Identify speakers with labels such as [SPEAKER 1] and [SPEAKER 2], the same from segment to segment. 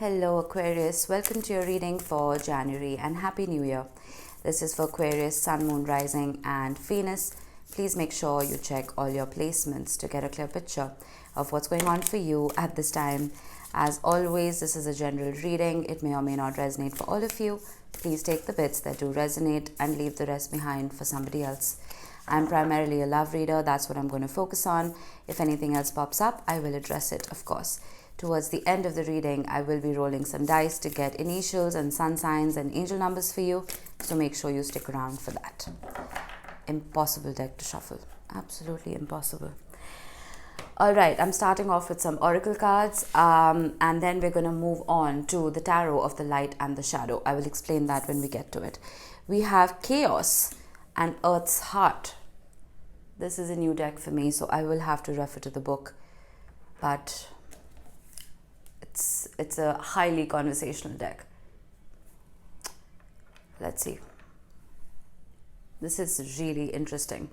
[SPEAKER 1] Hello Aquarius, welcome to your reading for January and Happy New Year. This is for Aquarius, Sun, Moon, Rising and Venus. Please make sure you check all your placements to get a clear picture of what's going on for you at this time. As always, this is a general reading. It may or may not resonate for all of you. Please take the bits that do resonate and leave the rest behind for somebody else. I'm primarily a love reader. That's what I'm going to focus on. If anything else pops up, I will address it, of course. Towards the end of the reading, I will be rolling some dice to get initials and sun signs and angel numbers for you. So make sure you stick around for that. Impossible deck to shuffle. Absolutely impossible. All right, I'm starting off with some oracle cards and then we're going to move on to the tarot of the light and the shadow. I will explain that when we get to it. We have Chaos and Earth's Heart. This is a new deck for me, so I will have to refer to the book. But it's a highly conversational deck. Let's see. This is really interesting.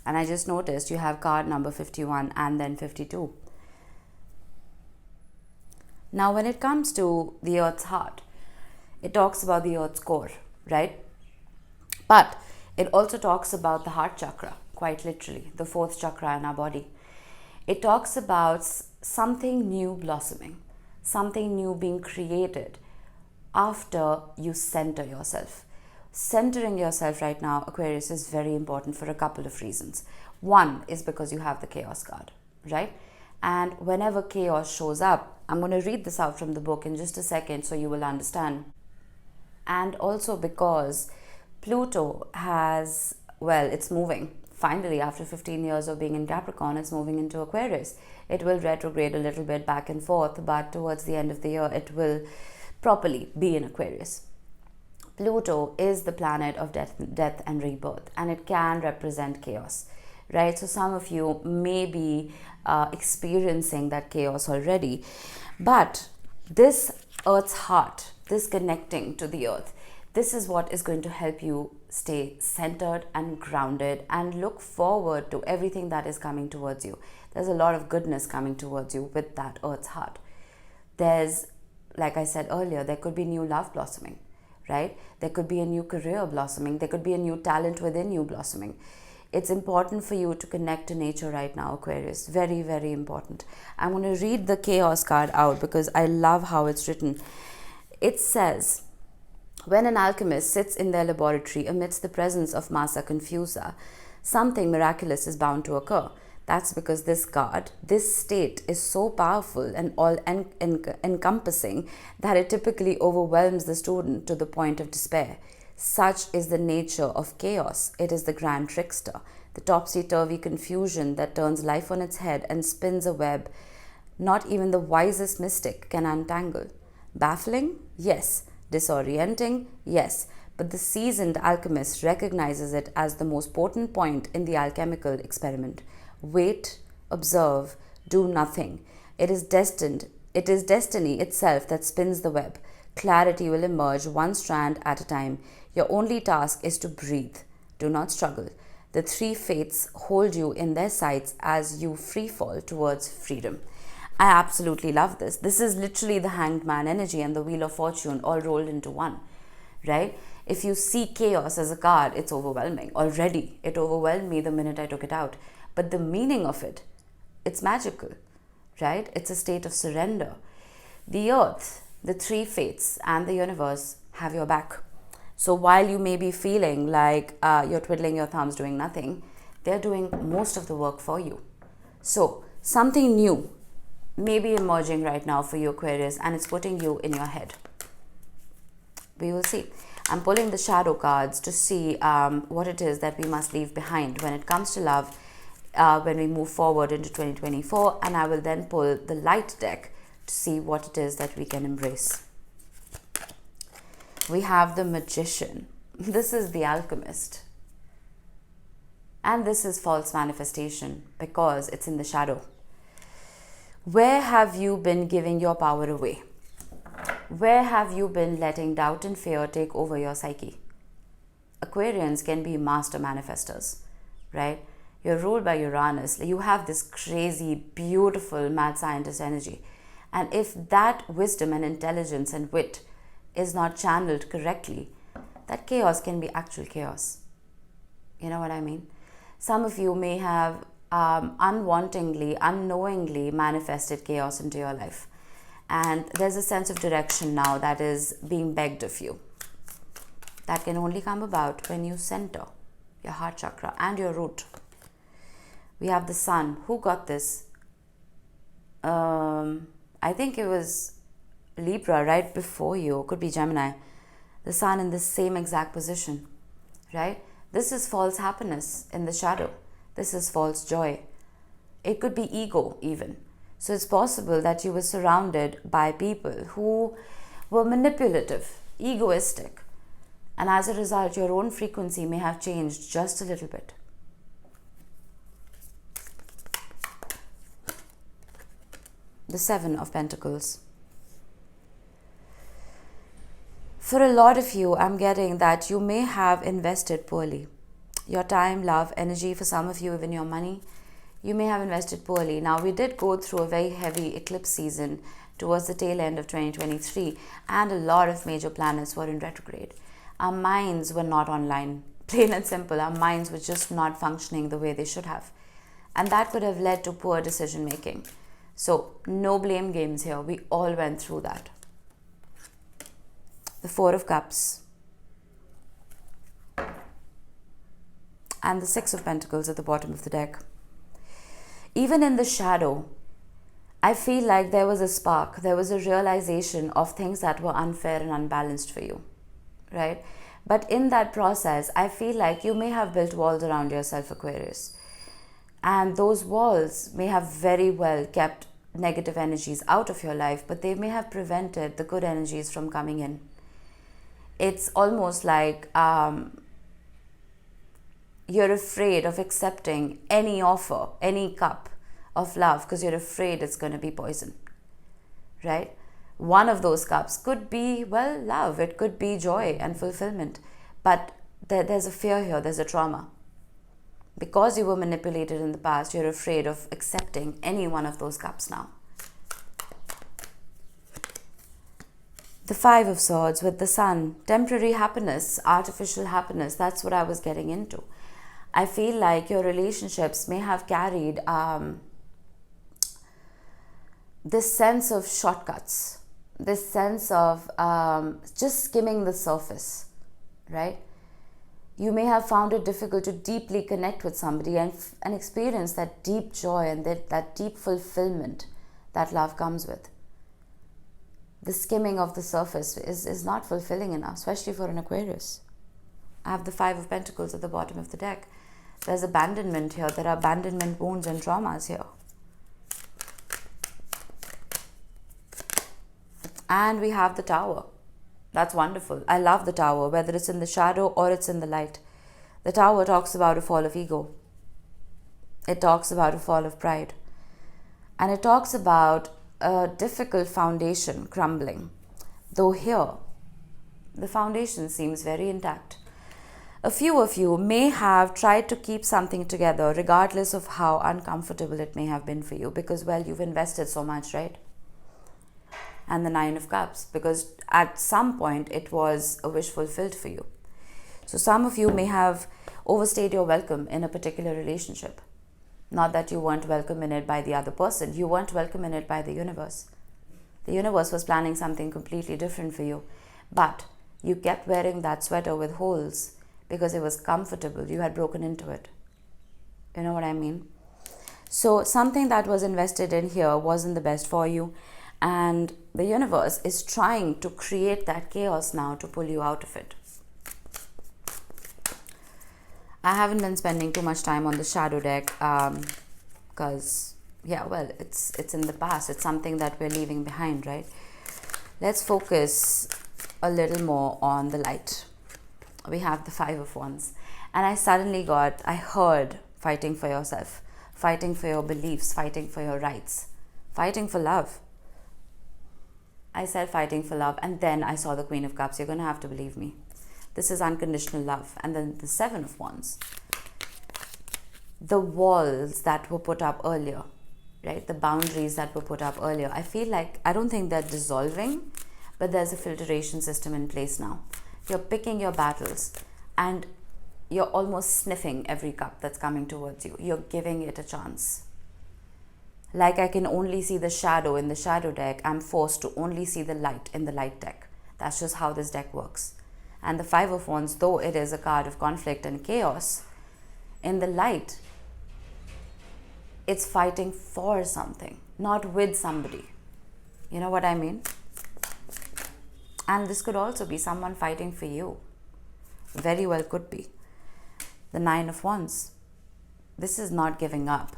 [SPEAKER 1] And I just noticed you have card number 51 and then 52. Now, when it comes to the Earth's heart, it talks about the Earth's core, right? But it also talks about the heart chakra, quite literally, the fourth chakra in our body. It talks about something new blossoming, something new being created after you center yourself. Centering yourself right now, Aquarius, is very important for a couple of reasons. One is because you have the chaos card, right? And whenever chaos shows up, I'm going to read this out from the book in just a second so you will understand. And also because Pluto has, it's moving. Finally, after 15 years of being in Capricorn, it's moving into Aquarius. It will retrograde a little bit back and forth, but towards the end of the year, it will properly be in Aquarius. Pluto is the planet of death and rebirth, and it can represent chaos, right? So some of you may be experiencing that chaos already, but this Earth's heart, this connecting to the Earth, this is what is going to help you stay centered and grounded and look forward to everything that is coming towards you. There's a lot of goodness coming towards you with that Earth's heart. There's, like I said earlier, there could be new love blossoming, right? There could be a new career blossoming. There could be a new talent within you blossoming. It's important for you to connect to nature right now, Aquarius. Very, very important. I'm going to read the Chaos card out because I love how it's written. It says, when an alchemist sits in their laboratory amidst the presence of Massa Confusa, something miraculous is bound to occur. That's because this card, this state, is so powerful and all-encompassing that it typically overwhelms the student to the point of despair. Such is the nature of chaos. It is the grand trickster, the topsy-turvy confusion that turns life on its head and spins a web not even the wisest mystic can untangle. Baffling? Yes. Disorienting? Yes. But the seasoned alchemist recognizes it as the most potent point in the alchemical experiment. Wait, observe, do nothing. It is destiny itself that spins the web. Clarity will emerge one strand at a time. Your only task is to breathe. Do not struggle. The three fates hold you in their sights as you free fall towards freedom. I absolutely love this. This is literally the Hanged Man energy and the Wheel of Fortune all rolled into one, right? If you see chaos as a card, it's overwhelming. Already, it overwhelmed me the minute I took it out. But the meaning of it, it's magical, right? It's a state of surrender. The earth, the three fates, and the universe have your back. So while you may be feeling like you're twiddling your thumbs doing nothing, they're doing most of the work for you. So something new may be emerging right now for you, Aquarius, and it's putting you in your head. We will see. I'm pulling the shadow cards to see what it is that we must leave behind when it comes to love when we move forward into 2024, and I will then pull the light deck to see what it is that we can embrace. We have the Magician. This is the Alchemist. And this is false manifestation because it's in the shadow. Where have you been giving your power away? Where have you been letting doubt and fear take over your psyche? Aquarians can be master manifestors, right? You're ruled by Uranus. You have this crazy, beautiful mad scientist energy. And if that wisdom and intelligence and wit is not channeled correctly, that chaos can be actual chaos. You know what I mean? Some of you may have unwantingly, unknowingly manifested chaos into your life. And there's a sense of direction now that is being begged of you. That can only come about when you center your heart chakra and your root. We have the sun. Who got this? I think it was Libra right before you. Could be Gemini. The sun in the same exact position, right? This is false happiness in the shadow. This is false joy. It could be ego even. So it's possible that you were surrounded by people who were manipulative, egoistic. And as a result, your own frequency may have changed just a little bit. The Seven of Pentacles. For a lot of you, I'm getting that you may have invested poorly. Your time, love, energy, for some of you, even your money, you may have invested poorly. Now, we did go through a very heavy eclipse season towards the tail end of 2023, and a lot of major planets were in retrograde. Our minds were not online, plain and simple. Our minds were just not functioning the way they should have. And that could have led to poor decision making. So, no blame games here. We all went through that. The Four of Cups. And the Six of Pentacles at the bottom of the deck. Even in the shadow, I feel like there was a spark. There was a realization of things that were unfair and unbalanced for you, right? But in that process, I feel like you may have built walls around yourself, Aquarius. And those walls may have very well kept negative energies out of your life, but they may have prevented the good energies from coming in. It's almost like you're afraid of accepting any offer, any cup of love, because you're afraid it's going to be poison, right? One of those cups could be, well, love. It could be joy and fulfillment. But there's a fear here. There's a trauma. Because you were manipulated in the past, you're afraid of accepting any one of those cups now. The Five of Swords with the Sun. Temporary happiness, artificial happiness. That's what I was getting into. I feel like your relationships may have carried this sense of shortcuts, this sense of just skimming the surface, right? You may have found it difficult to deeply connect with somebody and experience that deep joy and that deep fulfillment that love comes with. The skimming of the surface is not fulfilling enough, especially for an Aquarius. I have the Five of Pentacles at the bottom of the deck. There's abandonment here. There are abandonment wounds and traumas here. And we have the Tower. That's wonderful. I love the Tower, whether it's in the shadow or it's in the light. The Tower talks about a fall of ego. It talks about a fall of pride. And it talks about a difficult foundation crumbling. Though here, the foundation seems very intact. A few of you may have tried to keep something together regardless of how uncomfortable it may have been for you, because, well, you've invested so much, right? And the Nine of Cups, because at some point it was a wish fulfilled for you. So some of you may have overstayed your welcome in a particular relationship. Not that you weren't welcome in it by the other person. You weren't welcome in it by the universe. The universe was planning something completely different for you. But you kept wearing that sweater with holes because it was comfortable. You had broken into it. You know what I mean? So something that was invested in here wasn't the best for you. And the universe is trying to create that chaos now to pull you out of it. I haven't been spending too much time on the shadow deck because, yeah, well, it's in the past. It's something that we're leaving behind, right? Let's focus a little more on the light. We have the Five of Wands. And I heard fighting for yourself, fighting for your beliefs, fighting for your rights, fighting for love. I said fighting for love, and then I saw the Queen of Cups. You're going to have to believe me. This is unconditional love. And then the Seven of Wands. The walls that were put up earlier, right? The boundaries that were put up earlier. I feel like, I don't think they're dissolving, but there's a filtration system in place now. You're picking your battles and you're almost sniffing every cup that's coming towards you. You're giving it a chance. Like I can only see the shadow in the shadow deck, I'm forced to only see the light in the light deck. That's just how this deck works. And the Five of Wands, though it is a card of conflict and chaos, in the light, it's fighting for something, not with somebody. You know what I mean? And this could also be someone fighting for you. Very well could be. The Nine of Wands. This is not giving up.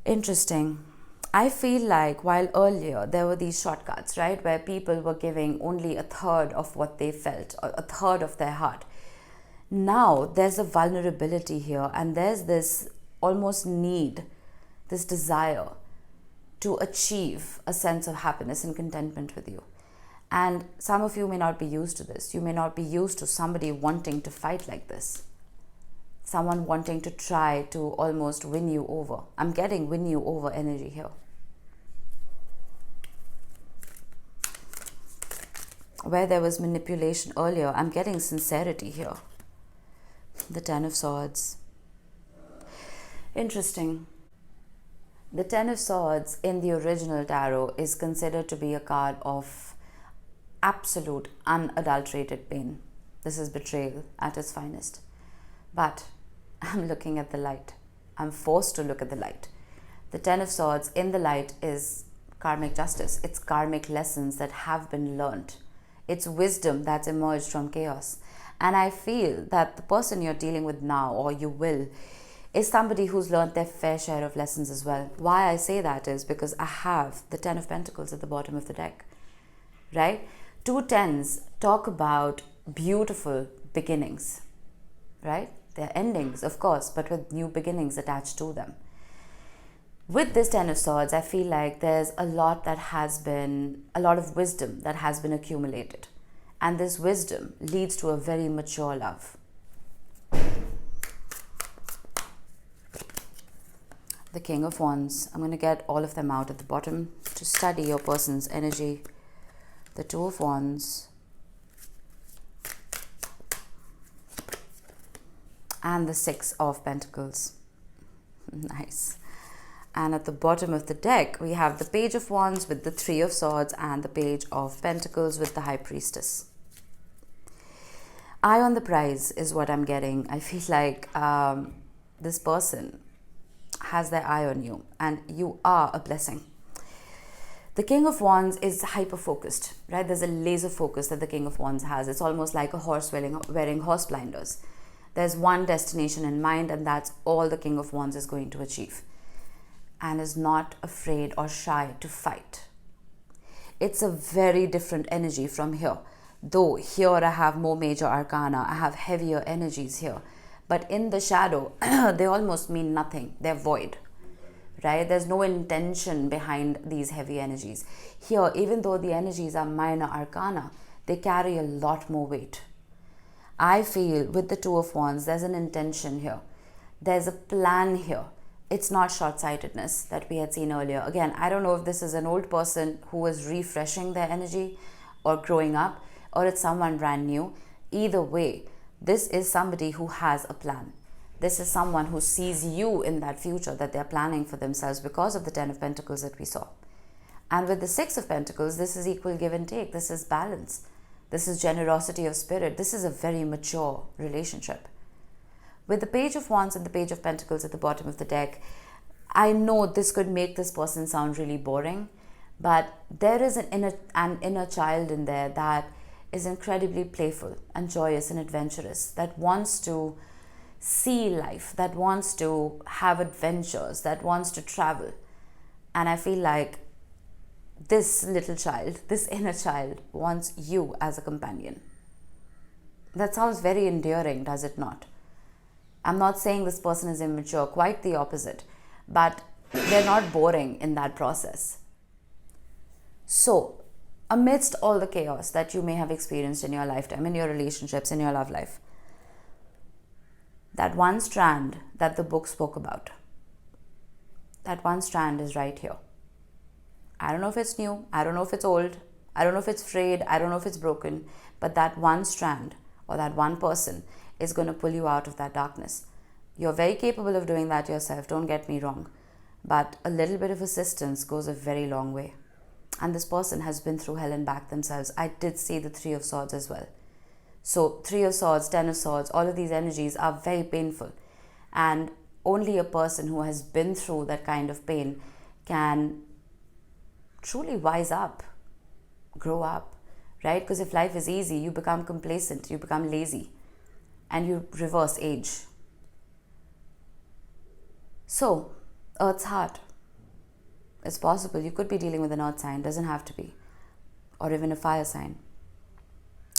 [SPEAKER 1] Interesting. I feel like while earlier there were these shortcuts, right, where people were giving only a third of what they felt, or a third of their heart. Now there's a vulnerability here, and there's this almost need, this desire to achieve a sense of happiness and contentment with you. And some of you may not be used to this. You may not be used to somebody wanting to fight like this. Someone wanting to try to almost win you over. I'm getting win you over energy here. Where there was manipulation earlier, I'm getting sincerity here. The Ten of Swords. Interesting. The Ten of Swords in the original tarot is considered to be a card of absolute unadulterated pain. This is betrayal at its finest. But I'm looking at the light. I'm forced to look at the light. The Ten of Swords in the light is karmic justice. It's karmic lessons that have been learned. It's wisdom that's emerged from chaos. And I feel that the person you're dealing with now, or you will, is somebody who's learned their fair share of lessons as well. Why I say that is because I have the Ten of Pentacles at the bottom of the deck, right? Two tens talk about beautiful beginnings, right? They're endings, of course, but with new beginnings attached to them. With this Ten of Swords, I feel like there's a lot of wisdom that has been accumulated. And this wisdom leads to a very mature love. The King of Wands. I'm going to get all of them out at the bottom to study your person's energy. The Two of Wands. And the Six of Pentacles. Nice. And at the bottom of the deck, we have the Page of Wands with the Three of Swords and the Page of Pentacles with the High Priestess. Eye on the prize is what I'm getting. I feel like this person has their eye on you and you are a blessing. The King of Wands is hyper-focused, right? There's a laser focus that the King of Wands has. It's almost like a horse wearing horse blinders. There's one destination in mind, and that's all the King of Wands is going to achieve. And is not afraid or shy to fight. It's a very different energy from here. Though here I have more major arcana, I have heavier energies here. But in the shadow, they almost mean nothing. They're void, right? There's no intention behind these heavy energies. Here, even though the energies are minor arcana, they carry a lot more weight. I feel with the Two of Wands, there's an intention here. There's a plan here. It's not short-sightedness that we had seen earlier. Again, I don't know if this is an old person who is refreshing their energy or growing up, or it's someone brand new. Either way, this is somebody who has a plan. This is someone who sees you in that future that they're planning for themselves because of the Ten of Pentacles that we saw. And with the Six of Pentacles, this is equal give and take. This is balance. This is generosity of spirit. This is a very mature relationship. With the Page of Wands and the Page of Pentacles at the bottom of the deck, I know this could make this person sound really boring, but there is an inner child in there that is incredibly playful and joyous and adventurous, that wants to see life, that wants to have adventures, that wants to travel. And I feel like this little child, this inner child, wants you as a companion. That sounds very endearing, does it not? I'm not saying this person is immature, quite the opposite, but they're not boring in that process. So, amidst all the chaos that you may have experienced in your lifetime, in your relationships, in your love life, that one strand that the book spoke about, that one strand is right here. I don't know if it's new, I don't know if it's old, I don't know if it's frayed, I don't know if it's broken, but that one strand or that one person is going to pull you out of that darkness. You're very capable of doing that yourself, don't get me wrong, but a little bit of assistance goes a very long way. And this person has been through hell and back themselves. I did see the Three of Swords as well. So 3 of Swords, 10 of Swords, all of these energies are very painful. And only a person who has been through that kind of pain can truly wise up, grow up, right? Because if life is easy, you become complacent, you become lazy, and you reverse age. So, Earth's heart. It's possible you could be dealing with an earth sign, doesn't have to be, or even a fire sign.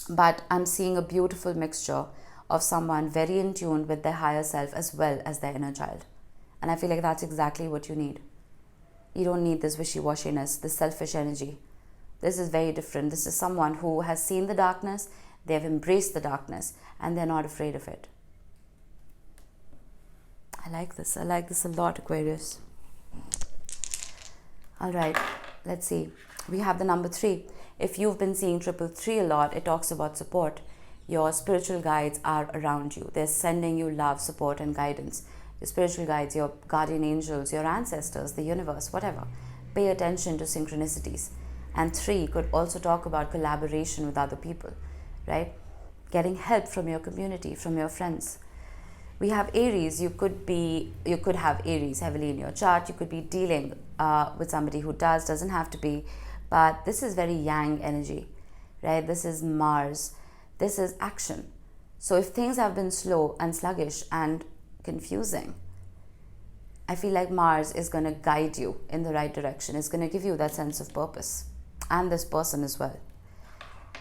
[SPEAKER 1] But I'm seeing a beautiful mixture of someone very in tune with their higher self as well as their inner child. And I feel like that's exactly what you need. You don't need this wishy-washiness, this selfish energy. This is very different. This is someone who has seen the darkness, they have embraced the darkness, and they're not afraid of it. I like this a lot, Aquarius. All right, let's see. We have the number 3. If you've been seeing 333 a lot, it talks about support. Your spiritual guides are around you. They're sending you love, support, and guidance. Your spiritual guides, your guardian angels, your ancestors, the universe, whatever. Pay attention to synchronicities. And 3 could also talk about collaboration with other people, right? Getting help from your community, from your friends. We have Aries. You could have Aries heavily in your chart. You could be dealing with somebody who doesn't have to be, but this is very yang energy, right? This is Mars. This is action. So if things have been slow and sluggish and confusing, I feel like Mars is going to guide you in the right direction. It's going to give you that sense of purpose, and this person as well.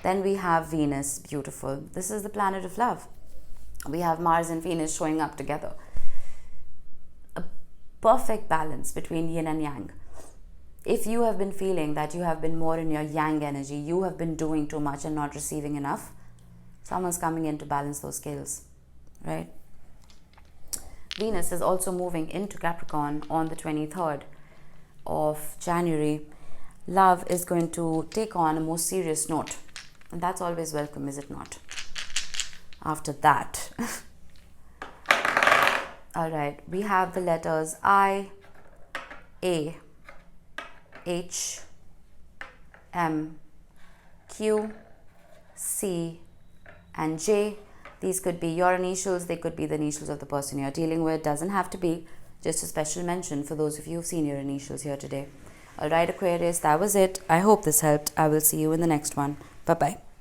[SPEAKER 1] Then we have Venus, beautiful. This is the planet of love. We have Mars and Venus showing up together. A perfect balance between yin and yang. If you have been feeling that you have been more in your yang energy, you have been doing too much and not receiving enough, someone's coming in to balance those scales, right? Venus is also moving into Capricorn on the 23rd of January. Love is going to take on a more serious note, and that's always welcome, is it not? After that, all right, we have the letters I, A, H, M, Q, C, and J. These could be your initials, they could be the initials of the person you're dealing with. Doesn't have to be. Just a special mention for those of you who've seen your initials here today. All right, Aquarius, that was it. I hope this helped. I will see you in the next one. Bye-bye.